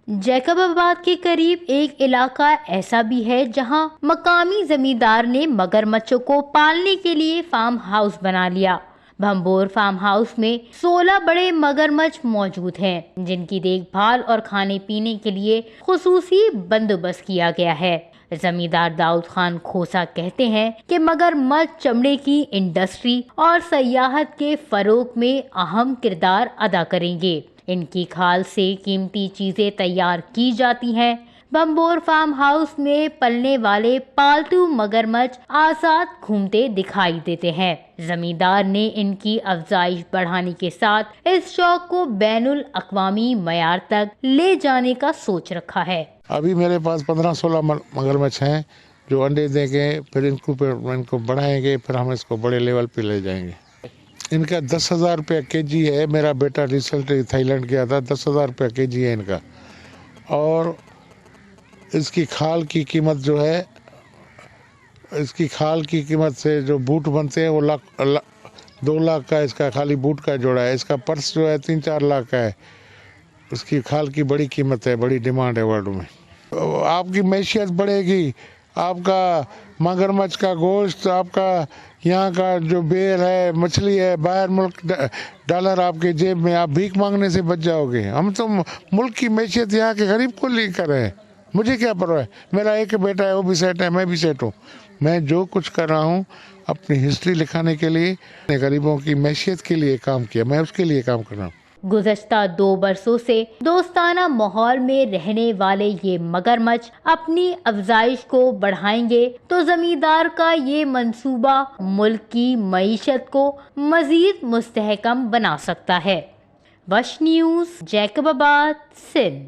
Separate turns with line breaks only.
जैकबाबाद के करीब एक इलाका ऐसा भी है जहां मकामी जमींदार ने मगरमच्छों को पालने के लिए फार्म हाउस बना लिया। भंबोर फार्म हाउस में 16 बड़े मगरमच्छ मौजूद हैं, जिनकी देखभाल और खाने पीने के लिए खुसूसी बंदोबस्त किया गया है। जमींदार दाऊद खान खोसा कहते हैं कि मगरमच्छ चमड़े की इंडस्ट्री और सयाहत के फरोग में अहम किरदार अदा करेंगे। इनकी खाल से कीमती चीजें तैयार की जाती हैं। भंबोर फार्म हाउस में पलने वाले पालतू मगरमच्छ आजाद घूमते दिखाई देते हैं। जमींदार ने इनकी अफजाइश बढ़ाने के साथ इस शौक को बैनुल अक़वामी मयार तक ले जाने का सोच रखा है।
अभी मेरे पास 15-16 मगरमच्छ हैं जो अंडे देंगे, फिर इनको बढ़ाएंगे, फिर हम इसको बड़े लेवल पे ले जाएंगे। इनका 10,000 रुपया केजी है। मेरा बेटा रिसल्ट थाईलैंड गया था, 10,000 रुपया केजी है इनका। और इसकी खाल की कीमत जो है, इसकी खाल की कीमत से जो बूट बनते हैं वो 2 लाख का इसका खाली बूट का जोड़ा है। इसका पर्स जो है 3-4 लाख का है। उसकी खाल की बड़ी कीमत है, बड़ी डिमांड है वर्ल्ड में। आपकी मैशियत बढ़ेगी, आपका मगरमच्छ का गोश्त, आपका यहाँ का जो बेर है, मछली है, बाहर मुल्क डॉलर आपके जेब में, आप भीख मांगने से बच जाओगे। हम तो मुल्क की मैशियत यहाँ के गरीब को लेकर है। मुझे क्या परवाह है, मेरा एक बेटा है, वो भी सेट है, मैं भी सेट हूँ। मैं जो कुछ कर रहा हूँ अपनी हिस्ट्री लिखाने के लिए, गरीबों की मैशियत के लिए काम किया, मैं उसके लिए काम कर रहा हूँ।
गुज़श्ता 2 बरसों से दोस्ताना माहौल में रहने वाले ये मगरमच्छ अपनी अफजाइश को बढ़ाएंगे तो जमींदार का ये मंसूबा मुल्क की मईशत को मजीद मुस्तहकम बना सकता है। वश न्यूज़, जैकबाबाद, सिंध।